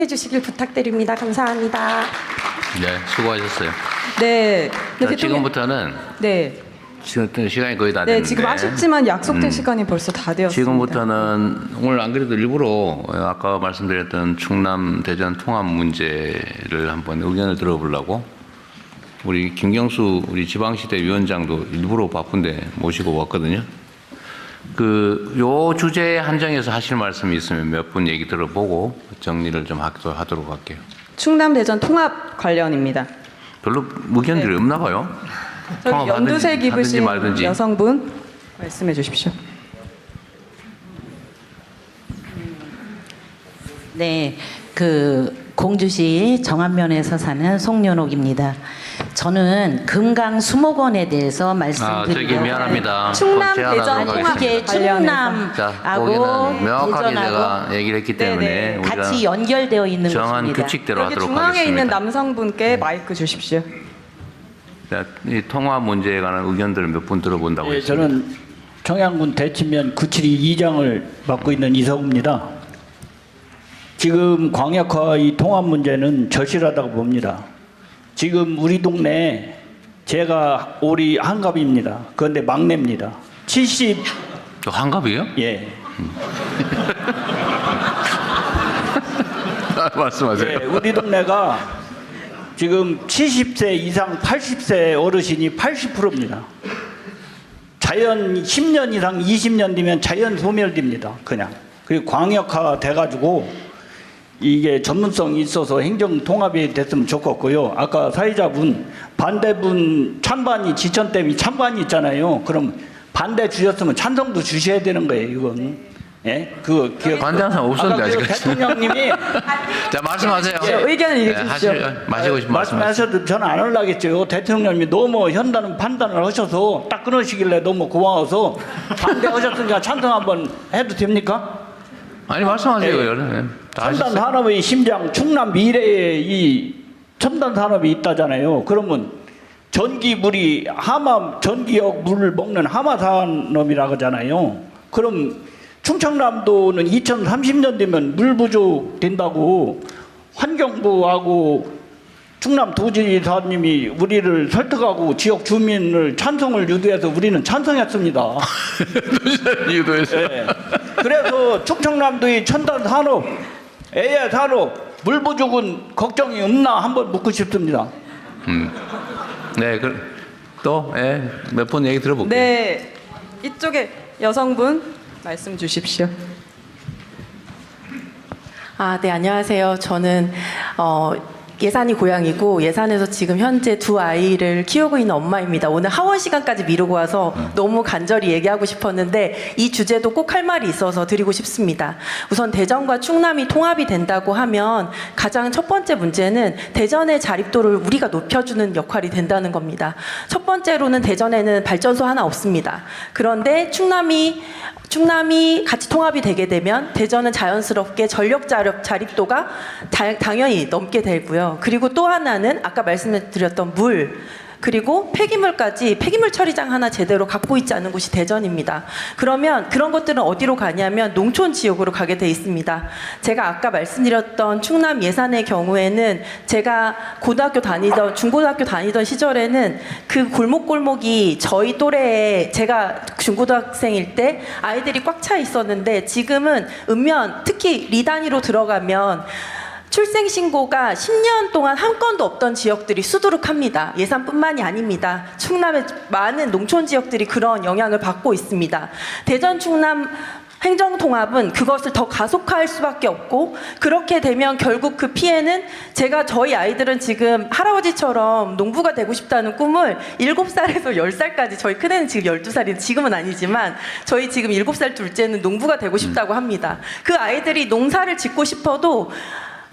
해주시길 부탁드립니다. 감사합니다. 네, 수고하셨어요. 네. 자, 지금부터는 네. 지금 시간이 거의 다 됐는데. 네, 지금 아쉽지만 약속된 시간이 벌써 다 되었습니다. 지금부터는 오늘 안 그래도 일부러 아까 말씀드렸던 충남 대전 통합 문제를 한번 의견을 들어보려고 우리 김경수 우리 지방시대 위원장도 일부러 바쁜데 모시고 왔거든요. 요 주제에 한정해서 하실 말씀이 있으면 몇 분 얘기 들어보고 정리를 좀 하도록 할게요. 충남 대전 통합 관련입니다. 별로 의견들이 없나 봐요. 저기 연두색 입으신 말든지. 여성분 말씀해 주십시오. 네, 공주시 정안면에서 사는 송연옥입니다. 저는 금강 수목원에 대해서 말씀드리려고 저기 미안합니다. 충남 대전 통합 이게 충남하고 명확하게 대전하고 제가 얘기를 했기 때문에 네네. 우리가 같이 연결되어 있는 정한 것입니다. 규칙대로 여기 하도록 중앙에 하겠습니다. 있는 남성분께 마이크 주십시오. 자, 이 통합 문제에 관한 의견들을 몇 분 들어본다고 예, 했습니다. 저는 청양군 대치면 972 2장을 맡고 있는 이성우입니다. 지금 광역화 이 통합 문제는 절실하다고 봅니다. 지금 우리 동네 제가 올이 한갑입니다. 그런데 막내입니다. 70. 저 한갑이에요? 예. 말씀하세요. 예, 우리 동네가 지금 70세 이상 80세 어르신이 80%입니다. 자연 10년 이상 20년 뒤면 자연 소멸됩니다. 그냥. 그리고 광역화 돼가지고 이게 전문성이 있어서 행정 통합이 됐으면 좋겠고요. 아까 사회자분 반대분 찬반이 지천댐이 찬반이 있잖아요. 그럼 반대 주셨으면 찬성도 주셔야 되는 거예요. 이건. 예? 반대하는 사람 없었는데 아직까지. 대통령님이 자, 말씀하세요. 의견을 얘기해 주십시오. 마시고 싶은 말씀하세요. 말씀하셔도 저는 안 하려겠죠. 대통령님이 너무 현다는 판단을 하셔서 딱 끊으시길래 너무 고마워서 반대하셨으니까 찬성 한번 해도 됩니까? 아니 말씀하세요. 예. 네. 다 첨단 하셨어요. 산업의 심장 충남 미래에 이 첨단 산업이 있다잖아요. 그러면 전기물이 전기역 물을 먹는 하마 산업이라고 하잖아요. 그럼 충청남도는 2030년 되면 물 부족 된다고 환경부하고 충남도지사님이 우리를 설득하고 지역 주민을 찬성을 유도해서 우리는 찬성했습니다. 유도했어요. 예. 그래서 충청남도의 첨단 산업, AI 산업, 물 부족은 걱정이 없나 한번 묻고 싶습니다. 네, 또 몇 분 얘기 들어볼게요. 네. 이쪽에 여성분 말씀 주십시오. 네, 안녕하세요. 저는 예산이 고향이고 예산에서 지금 현재 두 아이를 키우고 있는 엄마입니다. 오늘 하원 시간까지 미루고 와서 너무 간절히 얘기하고 싶었는데 이 주제도 꼭 할 말이 있어서 드리고 싶습니다. 우선 대전과 충남이 통합이 된다고 하면 가장 첫 번째 문제는 대전의 자립도를 우리가 높여주는 역할이 된다는 겁니다. 첫 번째로는 대전에는 발전소 하나 없습니다. 그런데 충남이 같이 통합이 되게 되면 대전은 자연스럽게 전력 자립도가 당연히 넘게 되고요. 그리고 또 하나는 아까 말씀드렸던 물 그리고 폐기물까지 폐기물 처리장 하나 제대로 갖고 있지 않은 곳이 대전입니다. 그러면 그런 것들은 어디로 가냐면 농촌 지역으로 가게 돼 있습니다. 제가 아까 말씀드렸던 충남 예산의 경우에는 제가 중고등학교 다니던 시절에는 그 골목골목이 저희 또래에 제가 중고등학생일 때 아이들이 꽉 차 있었는데 지금은 특히 리단위로 들어가면 출생신고가 10년 동안 한 건도 없던 지역들이 수두룩합니다. 예산뿐만이 아닙니다. 충남의 많은 농촌 지역들이 그런 영향을 받고 있습니다. 대전 충남 행정통합은 그것을 더 가속화할 수밖에 없고 그렇게 되면 결국 그 피해는 저희 아이들은 지금 할아버지처럼 농부가 되고 싶다는 꿈을 7살에서 10살까지 저희 큰애는 지금 12살인데 지금은 아니지만 저희 지금 7살 둘째는 농부가 되고 싶다고 합니다. 그 아이들이 농사를 짓고 싶어도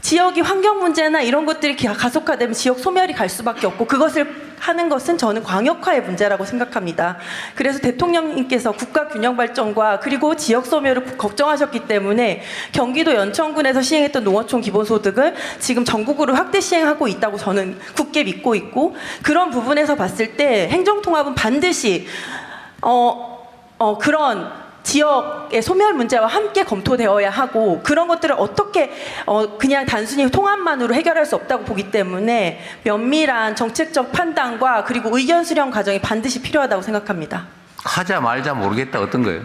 지역이 환경 문제나 이런 것들이 가속화되면 지역 소멸이 갈 수밖에 없고 그것을 하는 것은 저는 광역화의 문제라고 생각합니다. 그래서 대통령님께서 국가 균형 발전과 그리고 지역 소멸을 걱정하셨기 때문에 경기도 연천군에서 시행했던 농어촌 기본소득을 지금 전국으로 확대 시행하고 있다고 저는 굳게 믿고 있고 그런 부분에서 봤을 때 행정통합은 반드시 그런 지역의 소멸 문제와 함께 검토되어야 하고 그런 것들을 어떻게 그냥 단순히 통합만으로 해결할 수 없다고 보기 때문에 면밀한 정책적 판단과 그리고 의견 수렴 과정이 반드시 필요하다고 생각합니다. 하자 말자 모르겠다 어떤 거예요?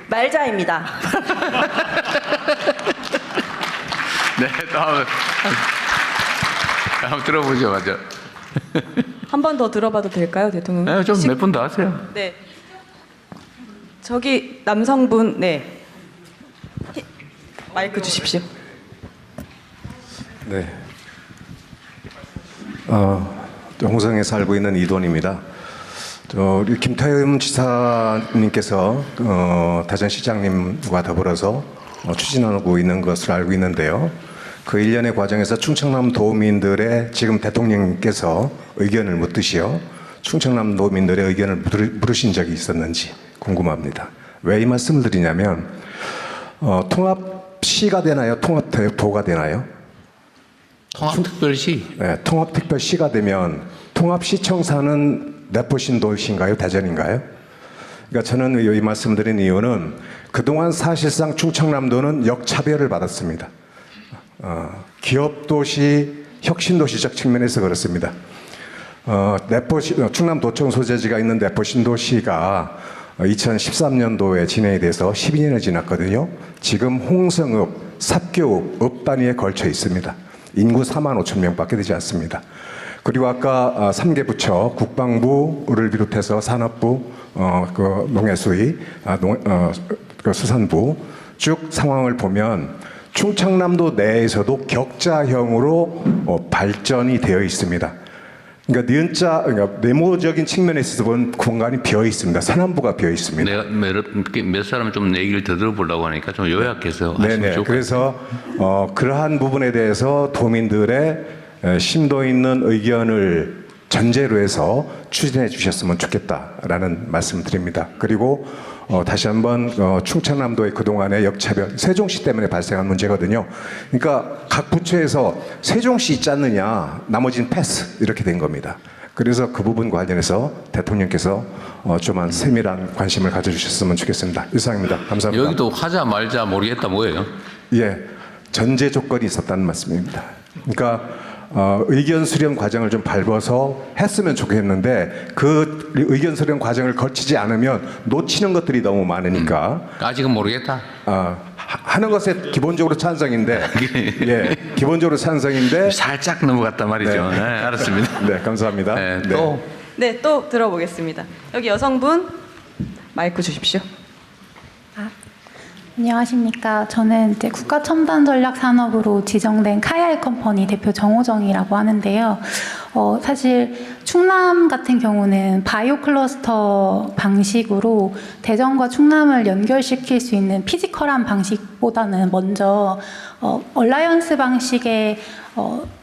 말자입니다. 네, 다음 한번 들어보죠, 맞아. 한 번 더 들어봐도 될까요, 대통령? 네, 좀 몇 분 더 하세요. 네. 저기 남성분, 네. 마이크 주십시오. 네. 홍성에 살고 있는 이돈입니다. 우리 김태흠 지사님께서 대전시장님과 더불어서 추진하고 있는 것을 알고 있는데요. 그 일련의 과정에서 충청남 도민들의 지금 대통령님께서 의견을 묻듯이요. 충청남 도민들의 의견을 물으신 적이 있었는지 궁금합니다. 왜 이 말씀을 드리냐면 통합시가 되나요? 통합도가 되나요? 통합특별시. 네, 통합특별시가 되면 통합시청사는 내포신도시인가요? 대전인가요? 그러니까 저는 이 말씀드린 이유는 그동안 사실상 충청남도는 역차별을 받았습니다. 기업도시, 혁신도시적 측면에서 그렇습니다. 충남도청 소재지가 있는 내포신도시가 2013년도에 진행이 돼서 12년이 지났거든요. 지금 홍성읍, 삽교읍, 읍 단위에 걸쳐 있습니다. 인구 4만 5천 명밖에 되지 않습니다. 그리고 아까 3개 부처, 국방부를 비롯해서 산업부, 농해수위, 수산부 쭉 상황을 보면 충청남도 내에서도 격자형으로 발전이 되어 있습니다. 그러니까 그러니까 네모적인 측면에서 보면 공간이 비어 있습니다. 산안부가 비어 있습니다. 내가 몇 사람 좀 얘기를 더 들어보려고 하니까 좀 요약해서 하시면 네네. 좋을 것 그래서 그러한 부분에 대해서 도민들의 심도 있는 의견을 전제로 해서 추진해 주셨으면 좋겠다라는 말씀드립니다. 그리고 다시 한번 충청남도의 그동안의 역차별, 세종시 때문에 발생한 문제거든요. 그러니까 각 부처에서 세종시 있지 않느냐, 나머지는 패스 이렇게 된 겁니다. 그래서 그 부분 관련해서 대통령께서 좀만 세밀한 관심을 가져주셨으면 좋겠습니다. 이상입니다. 감사합니다. 여기도 하자 말자 모르겠다 뭐예요? 예, 전제 조건이 있었다는 말씀입니다. 그러니까 의견 수렴 과정을 좀 밟아서 했으면 좋겠는데 그 의견 수렴 과정을 거치지 않으면 놓치는 것들이 너무 많으니까 아직은 모르겠다. 하는 것에 기본적으로 찬성인데 예, 기본적으로 찬성인데 살짝 넘어갔단 말이죠. 네. 네, 알았습니다. 네, 감사합니다. 네, 또 네, 또 들어보겠습니다. 여기 여성분 마이크 주십시오. 안녕하십니까. 저는 이제 국가첨단전략산업으로 지정된 카이알 컴퍼니 대표 정호정이라고 하는데요. 사실 충남 같은 경우는 바이오 클러스터 방식으로 대전과 충남을 연결시킬 수 있는 피지컬한 방식보다는 먼저 얼라이언스 방식의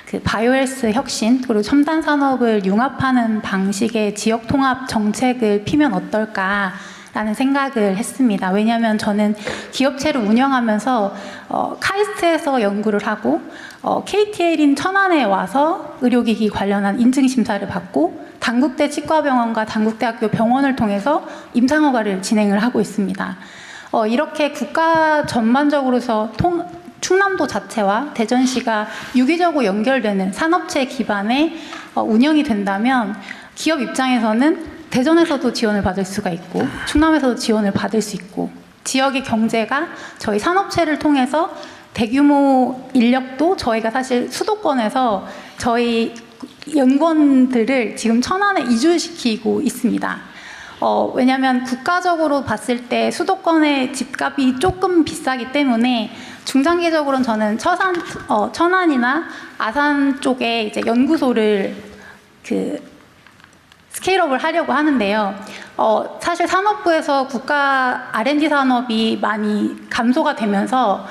그 바이오헬스 혁신 그리고 첨단 산업을 융합하는 방식의 지역 통합 정책을 피면 어떨까? 라는 생각을 했습니다. 왜냐하면 저는 기업체를 운영하면서 카이스트에서 연구를 하고 KTL인 천안에 와서 의료기기 관련한 인증심사를 받고 단국대 치과병원과 단국대학교 병원을 통해서 임상허가를 진행을 하고 있습니다. 이렇게 국가 전반적으로서 충남도 자체와 대전시가 유기적으로 연결되는 산업체 기반의 운영이 된다면 기업 입장에서는 대전에서도 지원을 받을 수가 있고 충남에서도 지원을 받을 수 있고 지역의 경제가 저희 산업체를 통해서 대규모 인력도 저희가 사실 수도권에서 저희 연구원들을 지금 천안에 이주시키고 있습니다. 왜냐하면 국가적으로 봤을 때 수도권의 집값이 조금 비싸기 때문에 중장기적으로는 저는 천안이나 아산 쪽에 이제 연구소를 스케일업을 하려고 하는데요. 사실 산업부에서 국가 R&D 산업이 많이 감소가 되면서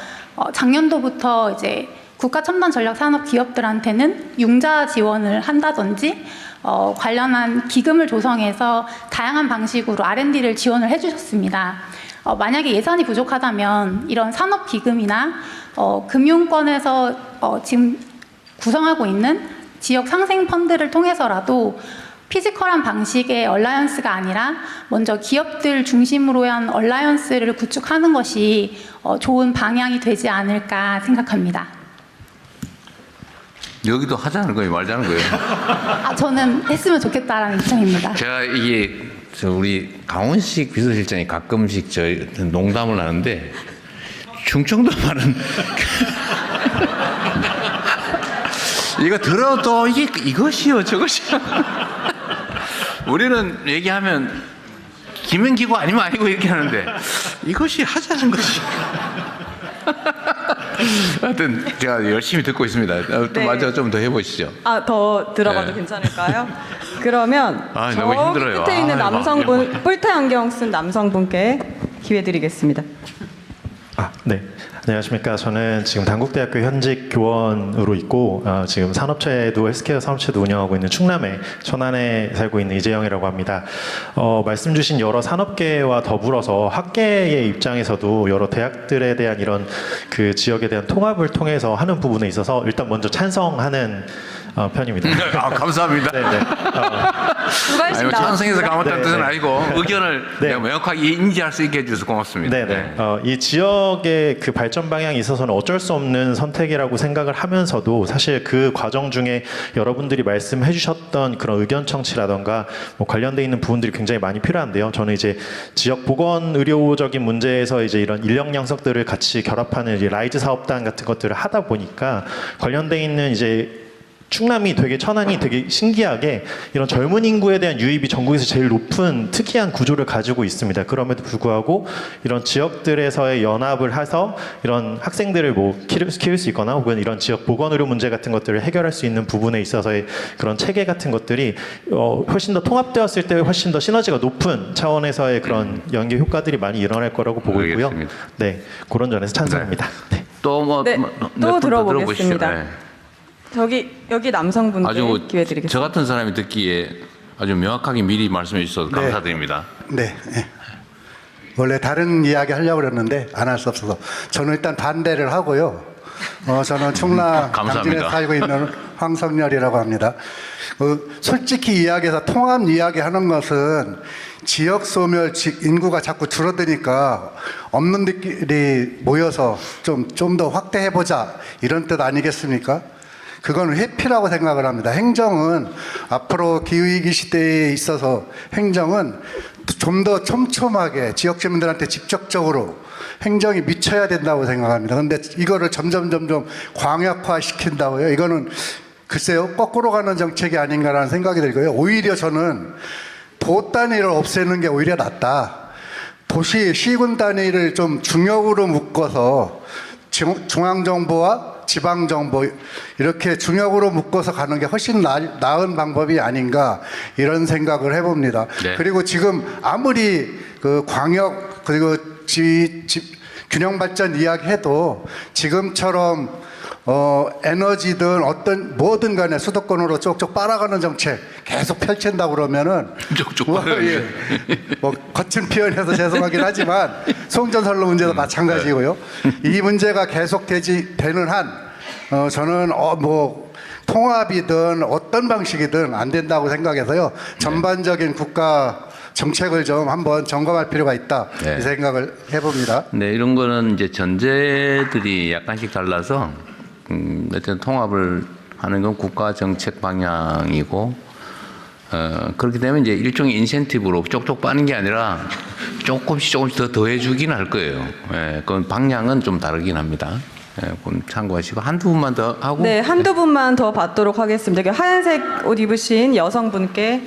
작년도부터 이제 국가 첨단 전략 산업 기업들한테는 융자 지원을 한다든지 관련한 기금을 조성해서 다양한 방식으로 R&D를 지원을 해주셨습니다. 만약에 예산이 부족하다면 이런 산업 기금이나 금융권에서 지금 구성하고 있는 지역 상생 펀드를 통해서라도 피지컬한 방식의 얼라이언스가 아니라 먼저 기업들 중심으로 한 얼라이언스를 구축하는 것이 좋은 방향이 되지 않을까 생각합니다. 여기도 하자는 거예요, 말자는 거예요. 저는 했으면 좋겠다라는 입장입니다. 제가 이게 우리 강원식 비서실장이 가끔씩 농담을 하는데 충청도 말은 이거 들어도 이것이요 저것이요. 우리는 얘기하면 기면기고 아니면 아니고 이렇게 하는데 이것이 하자는 것이. 하여튼 제가 열심히 듣고 있습니다. 또 네. 마저 좀 더 해보시죠. 더 들어봐도 네. 괜찮을까요? 그러면 너무 힘들어요. 끝에 있는 남성분, 막. 뿔테 안경 쓴 남성분께 기회 드리겠습니다. 네. 안녕하십니까. 저는 지금 단국대학교 현직 교원으로 있고 지금 산업체도 헬스케어 산업체도 운영하고 있는 충남의 천안에 살고 있는 이재영이라고 합니다. 말씀 주신 여러 산업계와 더불어서 학계의 입장에서도 여러 대학들에 대한 이런 그 지역에 대한 통합을 통해서 하는 부분에 있어서 일단 먼저 찬성하는 편입니다. 감사합니다. 네네. 수고하셨습니다. 찬성해서 감았다는 네, 뜻은 네. 아니고 의견을 네. 내가 명확하게 인지할 수 있게 해주셔서 고맙습니다. 네네. 이 지역의 그 발전 방향에 있어서는 어쩔 수 없는 선택이라고 생각을 하면서도 사실 그 과정 중에 여러분들이 말씀해 주셨던 그런 의견 청취라던가 뭐 관련돼 있는 부분들이 굉장히 많이 필요한데요. 저는 이제 지역 보건 의료적인 문제에서 이제 이런 인력 양성들을 같이 결합하는 이제 라이즈 사업단 같은 것들을 하다 보니까 관련돼 있는 이제 충남이 되게 천안이 되게 신기하게 이런 젊은 인구에 대한 유입이 전국에서 제일 높은 특이한 구조를 가지고 있습니다. 그럼에도 불구하고 이런 지역들에서의 연합을 해서 이런 학생들을 뭐 키울 수 있거나 혹은 이런 지역 보건의료 문제 같은 것들을 해결할 수 있는 부분에 있어서의 그런 체계 같은 것들이 훨씬 더 통합되었을 때 훨씬 더 시너지가 높은 차원에서의 그런 연계 효과들이 많이 일어날 거라고 보고 있고요. 알겠습니다. 네, 그런 점에서 찬성입니다. 네. 또 네, 또 들어보겠습니다. 여기 남성분께 아주 기회 드리겠습니다. 저 같은 사람이 듣기에 아주 명확하게 미리 말씀해 주셔서 네. 감사드립니다. 네. 원래 다른 이야기 하려고 그랬는데 안 할 수 없어서 저는 일단 반대를 하고요. 저는 충남 감사합니다. 당진에 살고 있는 황성열이라고 합니다. 솔직히 이야기해서 통합 이야기하는 것은 지역 소멸 인구가 자꾸 줄어드니까 없는 데끼리 모여서 좀 더 확대해보자 이런 뜻 아니겠습니까? 그건 회피라고 생각을 합니다. 행정은 앞으로 기후위기 시대에 있어서 행정은 좀 더 촘촘하게 지역 주민들한테 직접적으로 행정이 미쳐야 된다고 생각합니다. 그런데 이거를 점점 광역화 시킨다고요? 이거는 글쎄요, 거꾸로 가는 정책이 아닌가라는 생각이 들고요. 오히려 저는 도 단위를 없애는 게 오히려 낫다. 시군 단위를 좀 중역으로 묶어서 중앙정보와 지방정보 이렇게 중역으로 묶어서 가는 게 훨씬 나은 방법이 아닌가 이런 생각을 해봅니다. 네. 그리고 지금 아무리 그 광역 그리고 균형 발전 이야기해도 지금처럼 에너지든 뭐든 간에 수도권으로 쪽쪽 빨아가는 정책 계속 펼친다고 그러면은 쪽쪽 뭐, 빨아가는 예, 뭐 거친 표현해서 죄송하긴 하지만 송전선로 문제도 마찬가지고요. 이 문제가 계속 되는 한 저는 뭐 통합이든 어떤 방식이든 안 된다고 생각해서요. 전반적인 국가 정책을 좀 한번 점검할 필요가 있다 네. 이 생각을 해봅니다. 네, 이런 거는 이제 전제들이 약간씩 달라서 어쨌든 통합을 하는 건 국가 정책 방향이고 그렇게 되면 이제 일종의 인센티브로 쪽쪽 빠는 게 아니라 조금씩 더 더해주긴 할 거예요. 예, 그건 방향은 좀 다르긴 합니다. 예, 그건 참고하시고 한두 분만 더 하고. 네, 한두 분만 더 받도록 하겠습니다. 여기 하얀색 옷 입으신 여성분께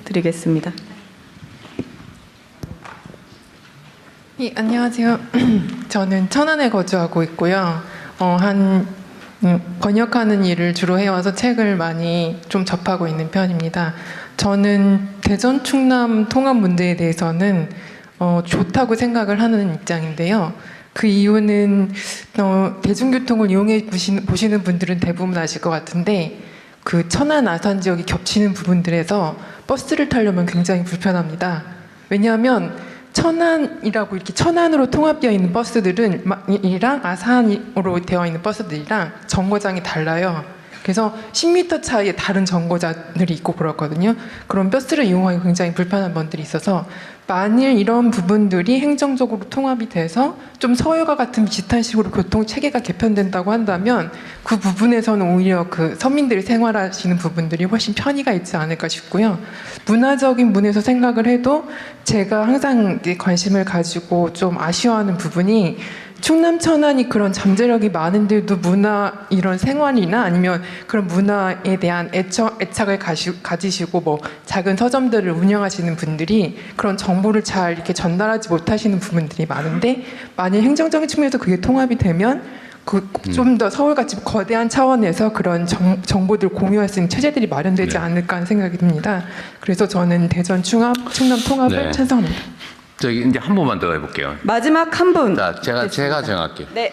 드리겠습니다. 예, 안녕하세요. 저는 천안에 거주하고 있고요. 번역하는 일을 주로 해와서 책을 많이 좀 접하고 있는 편입니다. 저는 대전 충남 통합 문제에 대해서는 좋다고 생각을 하는 입장인데요. 그 이유는 대중교통을 이용해 보시는 분들은 대부분 아실 것 같은데 그 천안 아산 지역이 겹치는 부분들에서 버스를 타려면 굉장히 불편합니다. 왜냐하면 천안이라고 이렇게 천안으로 통합되어 있는 버스들은 이랑 아산으로 되어 있는 버스들이랑 정거장이 달라요. 그래서 10m 차이에 다른 정거장들이 있고 그렇거든요. 그런 버스를 이용하기 굉장히 불편한 분들이 있어서 만일 이런 부분들이 행정적으로 통합이 돼서 좀 서울과 같은 비슷한 식으로 교통 체계가 개편된다고 한다면 그 부분에서는 오히려 그 서민들이 생활하시는 부분들이 훨씬 편의가 있지 않을까 싶고요. 문화적인 분에서 생각을 해도 제가 항상 이제 관심을 가지고 좀 아쉬워하는 부분이 충남 천안이 그런 잠재력이 많은데도 문화 이런 생활이나 아니면 그런 문화에 대한 애착을 가지시고 뭐 작은 서점들을 운영하시는 분들이 그런 정보를 잘 이렇게 전달하지 못하시는 부분들이 많은데 만약 행정적인 측면에서 그게 통합이 되면 좀 더 서울같이 거대한 차원에서 그런 정보들 공유할 수 있는 체제들이 마련되지 않을까 하는 생각이 듭니다. 그래서 저는 대전 충남 통합을 찬성합니다. 저기 이제 한 번만 더 해볼게요. 마지막 한 분. 자, 제가 정할게요. 네.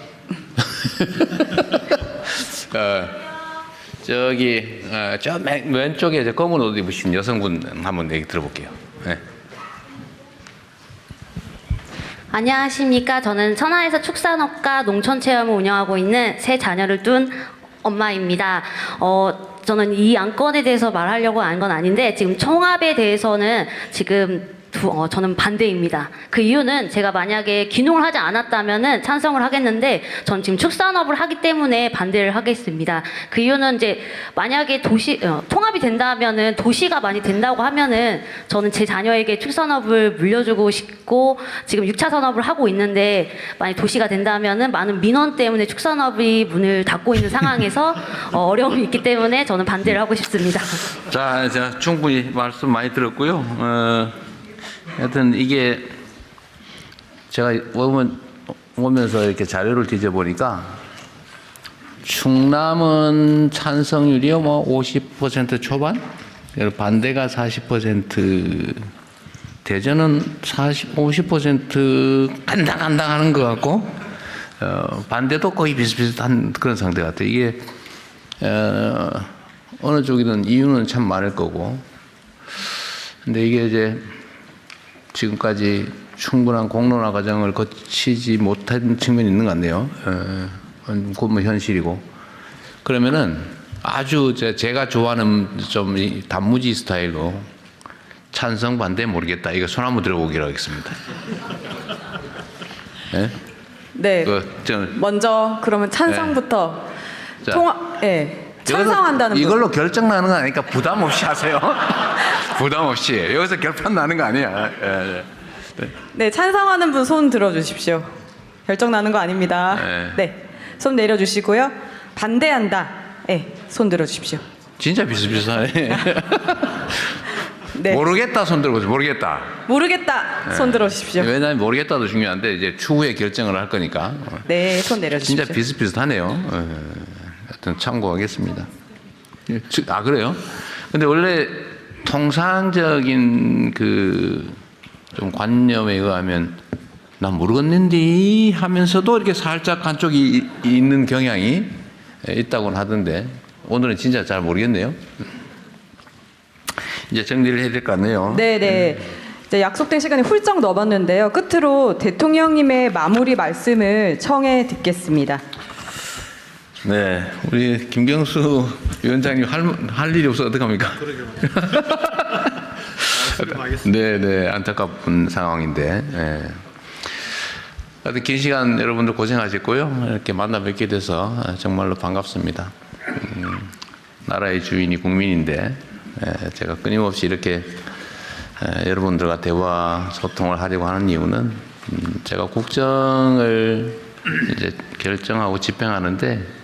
저기 저 왼쪽에 저 검은 옷 입으신 여성분 한번 얘기 들어볼게요. 네. 안녕하십니까. 저는 천안에서 축산업과 농촌체험을 운영하고 있는 세 자녀를 둔 엄마입니다. 저는 이 안건에 대해서 말하려고 한 건 아닌데 지금 통합에 대해서는 지금 저는 반대입니다. 그 이유는 제가 만약에 귀농을 하지 않았다면은 찬성을 하겠는데 전 지금 축산업을 하기 때문에 반대를 하겠습니다. 그 이유는 이제 만약에 통합이 된다면은 도시가 많이 된다고 하면은 저는 제 자녀에게 축산업을 물려주고 싶고 지금 6차 산업을 하고 있는데 만약 도시가 된다면은 많은 민원 때문에 축산업이 문을 닫고 있는 상황에서 어려움이 있기 때문에 저는 반대를 하고 싶습니다. 자, 충분히 말씀 많이 들었고요. 하여튼 이게 제가 오면서 이렇게 자료를 뒤져보니까 충남은 찬성률이요 뭐 50% 초반, 반대가 40%, 대전은 50% 간당 하는 것 같고 반대도 거의 비슷비슷한 그런 상태 같아요. 이게 어느 쪽이든 이유는 참 많을 거고, 근데 이게 이제 지금까지 충분한 공론화 과정을 거치지 못한 측면이 있는 것 같네요. 그건 뭐 현실이고. 그러면은 아주 제가 좋아하는 좀 단무지 스타일로 찬성 반대 모르겠다. 이거 손 한번 들어보기로 하겠습니다. 네? 네. 먼저 그러면 찬성부터 찬성한다는 분. 이걸로 결정 나는 거 아니니까 부담 없이 하세요. 부담 없이. 여기서 결판 나는 거 아니야. 네, 찬성하는 분 손 들어주십시오. 결정 나는 거 아닙니다. 네, 손 내려주시고요. 반대한다. 네, 손 들어주십시오. 진짜 비슷비슷하네. 네. 모르겠다 손 들어보세요. 모르겠다. 모르겠다. 손 들어주십시오. 왜냐하면 모르겠다도 중요한데 이제 추후에 결정을 할 거니까. 네, 손 내려주십시오. 진짜 비슷비슷하네요. 하여튼 참고하겠습니다. 그래요? 근데 원래 통상적인 좀 관념에 의하면 난 모르겠는데 하면서도 이렇게 살짝 한쪽이 있는 경향이 있다고는 하던데 오늘은 진짜 잘 모르겠네요. 이제 정리를 해야 될 것 같네요. 네네. 이제 약속된 시간이 훌쩍 넘었는데요. 끝으로 대통령님의 마무리 말씀을 청해 듣겠습니다. 네, 우리 김경수 위원장님 할 일이 없어 어떡합니까? 네, 안타까운 상황인데. 네. 하여튼 긴 시간 여러분들 고생하셨고요. 이렇게 만나 뵙게 돼서 정말로 반갑습니다. 나라의 주인이 국민인데 제가 끊임없이 이렇게 여러분들과 대화 소통을 하려고 하는 이유는 제가 국정을 이제 결정하고 집행하는데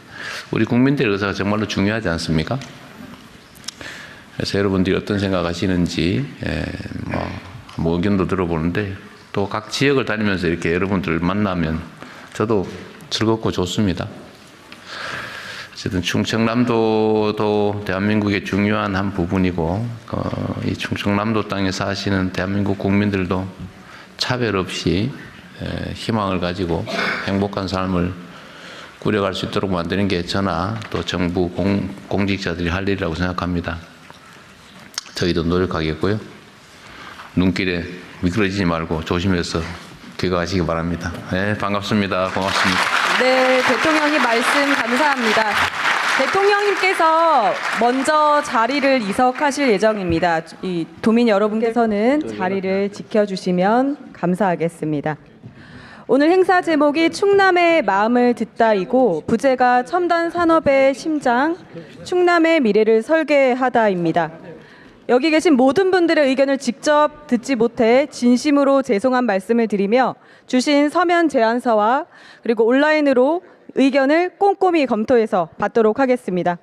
우리 국민들의 의사가 정말로 중요하지 않습니까? 그래서 여러분들이 어떤 생각하시는지 뭐 의견도 들어보는데 또 각 지역을 다니면서 이렇게 여러분들 만나면 저도 즐겁고 좋습니다. 어쨌든 충청남도도 대한민국의 중요한 한 부분이고 이 충청남도 땅에 사시는 대한민국 국민들도 차별 없이 희망을 가지고 행복한 삶을 꾸려갈 수 있도록 만드는 게 저나 또 정부 공직자들이 할 일이라고 생각합니다. 저희도 노력하겠고요. 눈길에 미끄러지지 말고 조심해서 귀가하시기 바랍니다. 네, 반갑습니다. 고맙습니다. 네, 대통령님 말씀 감사합니다. 대통령님께서 먼저 자리를 이석하실 예정입니다. 이 도민 여러분께서는 자리를 지켜주시면 감사하겠습니다. 오늘 행사 제목이 충남의 마음을 듣다이고 부제가 첨단 산업의 심장, 충남의 미래를 설계하다입니다. 여기 계신 모든 분들의 의견을 직접 듣지 못해 진심으로 죄송한 말씀을 드리며 주신 서면 제안서와 그리고 온라인으로 의견을 꼼꼼히 검토해서 받도록 하겠습니다.